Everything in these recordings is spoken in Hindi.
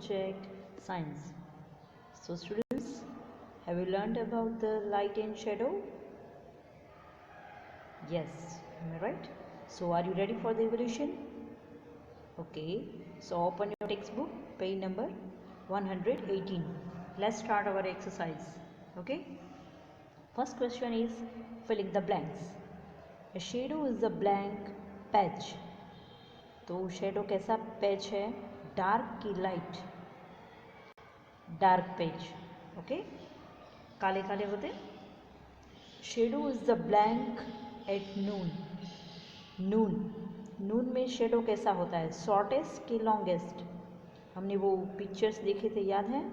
subject science. So students, have you learned about the light and shadow? Yes, am I right? So are you ready for the evolution? Okay, so open your textbook, page number 118. Let's start our exercise. Okay, first question is filling the blanks. A shadow is a blank patch. तो शेडो कैसा पैच है? डार्क की लाइट, डार्क पैच. ओके, काले काले होते. Shadow is the blank at noon. Noon, noon में शेडो कैसा होता है? शॉर्टेस्ट कि लॉन्गेस्ट? हमने वो पिक्चर्स देखे थे, याद है?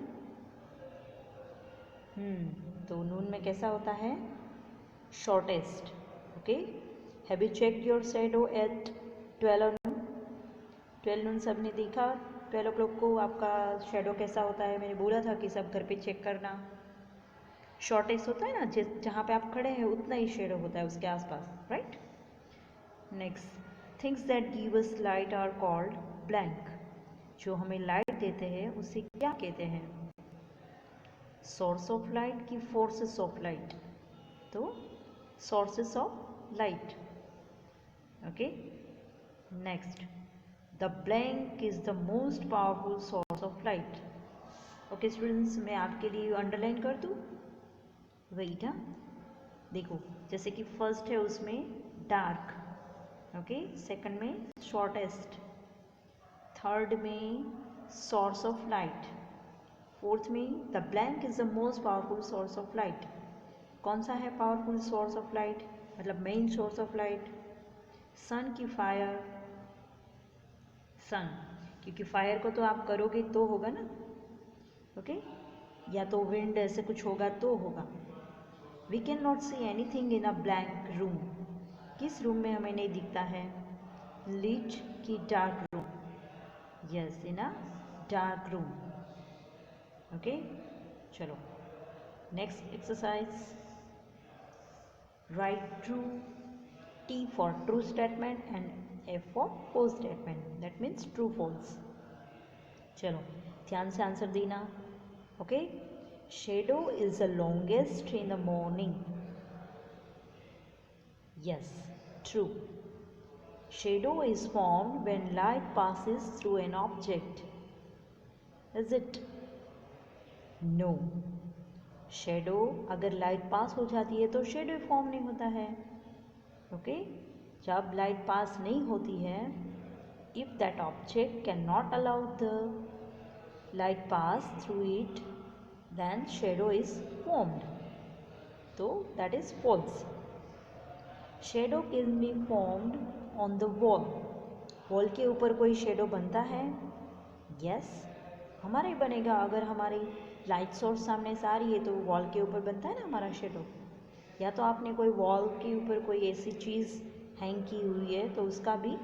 तो नून में कैसा होता है? Shortest. Okay, have you check your shadow at 12 noon? सब ने देखा 12 o'clock को आपका शेडो कैसा होता है? मैंने बोला था कि सब घर पे चेक करना. शॉर्टेस्ट होता है ना, जहाँ पे आप खड़े हैं उतना ही शेडो होता है उसके आसपास, right? Next, things that give us light are called blank. जो हमें लाइट देते हैं उसे क्या कहते हैं? सोर्स ऑफ लाइट की फोर्सेस ऑफ लाइट? तो sources of light. Okay, next, the blank is the most powerful source of light. Okay students, मैं आपके लिए अंडरलाइन कर दूँ. वेट, देखो, जैसे कि फर्स्ट है उसमें डार्क, ओके, सेकंड में शॉर्टेस्ट, थर्ड में सोर्स ऑफ लाइट, फोर्थ में the blank is the most powerful source of light. कौन सा है पावरफुल सोर्स ऑफ लाइट, मतलब मेन सोर्स ऑफ लाइट? सन की फायर? सन, क्योंकि फायर को तो आप करोगे तो होगा ना. ओके, या तो विंड ऐसे कुछ होगा तो होगा. We can not see anything in a blank room. किस रूम में हमें नहीं दिखता है? लीट की dark room? Yes, in a dark room. Okay, चलो next exercise. Right true. T for true statement and F for false statement. That means true false. चलो ध्यान से आंसर देना. Okay, shadow is the longest in the morning. Yes, true. Shadow is formed when light passes through an object. Is it? No. Shadow अगर लाइट पास हो जाती है तो शेडो फॉर्म नहीं होता है. ओके, जब लाइट पास नहीं होती है, if that object can not allow the light pass through it, then shadow is formed. तो that is false. Shadow can be formed on the wall. Wall के ऊपर कोई शेडो बनता है? यस, हमारा ही बनेगा. अगर हमारी लाइट सोर्स सामने से आ रही है तो वॉल के ऊपर बनता है ना हमारा शेडो. या तो आपने कोई वॉल के ऊपर कोई ऐसी चीज़ हैंग की हुई है तो उसका भी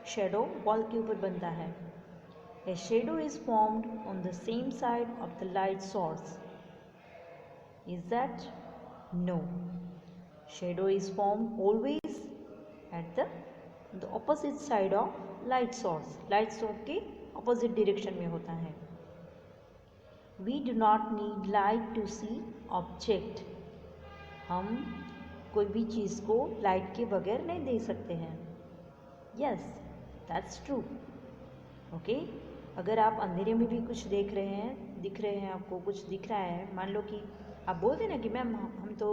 शेडो वॉल के ऊपर बनता है. A shadow is formed on the same side of the light source. Is that? No. Shadow is formed always at the opposite side of light source. Light source के ऑपोजिट डायरेक्शन में होता है. We do not need light to see object. हम कोई भी चीज़ को लाइट के बगैर नहीं देख सकते हैं. Yes, that's true. ओके, अगर आप अंधेरे में भी कुछ देख रहे हैं, दिख रहे हैं, आपको कुछ दिख रहा है, मान लो कि आप बोलते हैं ना कि मैम हम तो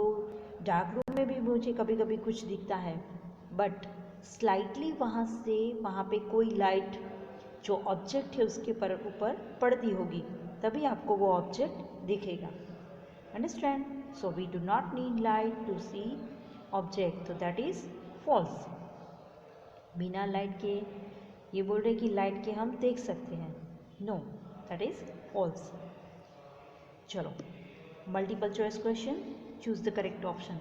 डार्क रूम में भी मुझे कभी कभी कुछ दिखता है, बट स्लाइटली वहाँ से वहाँ पे कोई लाइट जो ऑब्जेक्ट है उसके ऊपर पड़ती होगी, तभी आपको वो ऑब्जेक्ट दिखेगा. Understand? So we do not need light to see object. So that is false. बिना लाइट के, ये बोल रहे कि लाइट के हम देख सकते हैं. No, that is false. चलो multiple choice question. Choose the correct option.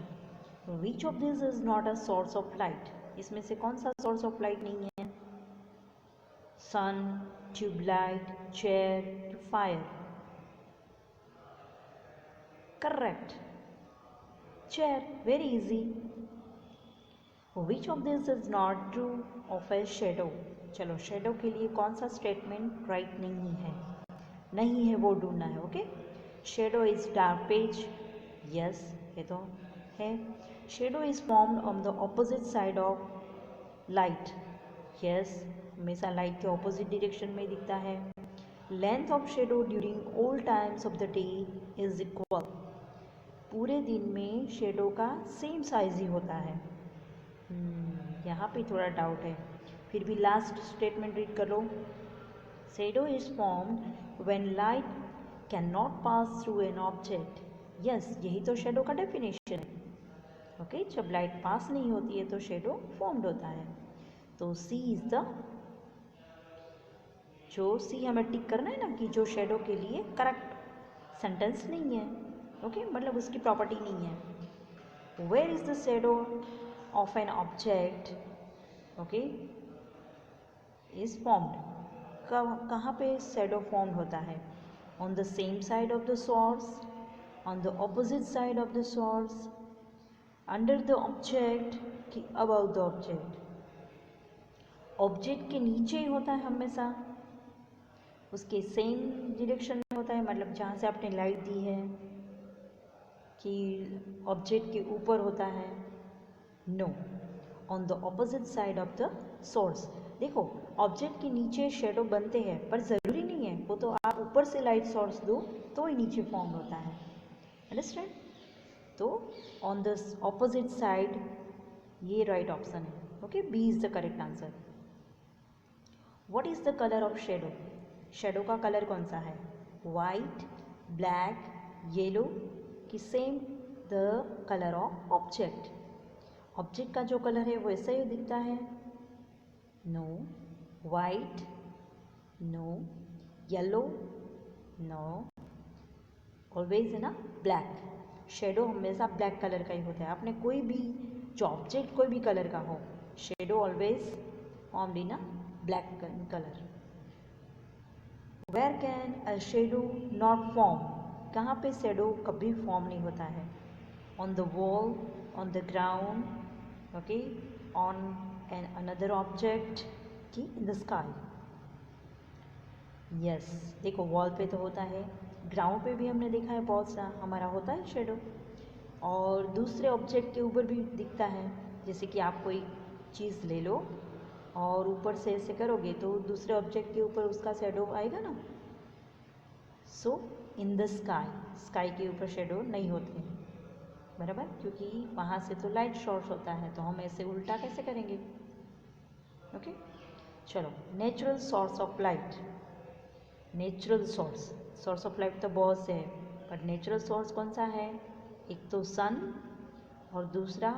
Which of these is not a source of light? इसमें से कौन सा सोर्स ऑफ लाइट नहीं है? Sun, tubelight, chair, fire? Correct. Chair, very easy. Which of this is not true of a shadow? चलो शेडो के लिए कौन सा स्टेटमेंट राइट नहीं है? नहीं है वो ढूंढना है. Okay. Shadow is dark page. Yes, ये तो है. Shadow is formed on the opposite side of light. Yes, हमेशा लाइट के ऑपोजिट डायरेक्शन में दिखता है. Length of shadow during all times of the day is equal. पूरे दिन में शेडो का सेम साइज ही होता है. यहाँ पे थोड़ा डाउट है. फिर भी लास्ट स्टेटमेंट रीड कर लो. Shadow is formed when light can not pass through an object. Yes, यही तो शेडो का डेफिनेशन है. ओके, जब लाइट पास नहीं होती है तो शेडो फॉर्म्ड होता है. तो सी इज द, जो सी हमें टिक करना है ना कि जो शेडो के लिए करेक्ट सेंटेंस नहीं है. ओके, मतलब उसकी प्रॉपर्टी नहीं है. Where is the shadow of an object, okay, is formed. कहाँ पे शेडो फॉर्म होता है? On the same side of the source, on the opposite side of the source, under the object कि अबव द ऑब्जेक्ट. ऑब्जेक्ट के नीचे ही होता है हमेशा, उसके सेम डायरेक्शन में होता है. मतलब जहाँ से आपने लाइट दी है कि ऑब्जेक्ट के ऊपर होता है. No, on the opposite side of the source. देखो, ऑब्जेक्ट के नीचे शेडो बनते हैं पर ज़रूरी नहीं है, वो तो आप ऊपर से लाइट सोर्स दो तो ही नीचे फॉर्म होता है. अंडरस्टैंड? तो ऑन द ऑपोजिट साइड, ये राइट ऑप्शन है. Okay, B is the correct answer. What is the colour of shadow? Shadow का कलर कौन सा है? वाइट, ब्लैक, येलो कि same the colour of object? Object का जो कलर है वो ऐसा ही दिखता है. No. White? No. Yellow? No. Always है ना ब्लैक. शेडो हमेशा ब्लैक कलर का ही होता है. आपने कोई भी जो ऑब्जेक्ट कोई भी कलर का हो, shadow always formed in a black colour. Where can a shadow not form? कहाँ पे शेडो कभी फॉर्म नहीं होता है? On the wall, on the ground, okay, on an another object कि इन द स्काई. यस, देखो वॉल पे तो होता है, ग्राउंड पे भी हमने देखा है बहुत सा हमारा होता है शेडो, और दूसरे ऑब्जेक्ट के ऊपर भी दिखता है. जैसे कि आप कोई चीज़ ले लो और ऊपर से ऐसे करोगे तो दूसरे ऑब्जेक्ट के ऊपर उसका शेडो आएगा ना. सो इन द स्काई, स्काई के ऊपर शेडो नहीं होते हैं, बराबर, क्योंकि वहाँ से तो लाइट सोर्स होता है, तो हम ऐसे उल्टा कैसे करेंगे. ओके, चलो. Natural source of light. Natural source of light तो बहुत से है, पर नेचुरल सोर्स कौन सा है? एक तो सन, और दूसरा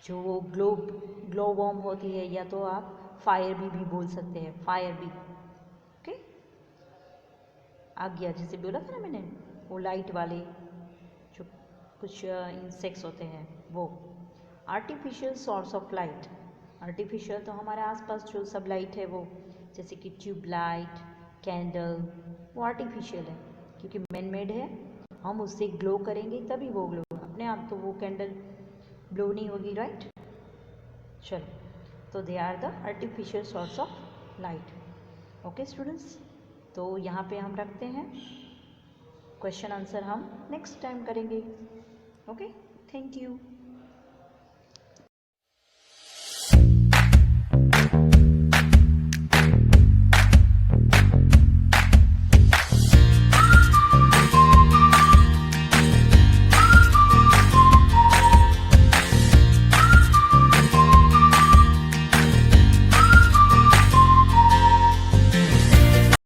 जो ग्लो वॉर्म होती है, या तो आप फायर भी बोल सकते हैं, फायर भी. ओके, आ गया जैसे बोला था ना मैंने, वो लाइट वाले जो कुछ इंसेक्ट्स होते हैं वो. Artificial source of light. Artificial तो हमारे आसपास जो सब लाइट है वो, जैसे कि ट्यूब लाइट, कैंडल, वो आर्टिफिशियल है क्योंकि मैन मेड है. हम उससे ग्लो करेंगे तभी वो ग्लो, अपने आप तो वो कैंडल ग्लो नहीं होगी, राइट. चलो, तो they are the artificial source of light. Okay students, तो यहाँ पे हम रखते हैं. क्वेश्चन आंसर हम नेक्स्ट टाइम करेंगे. Okay, thank you.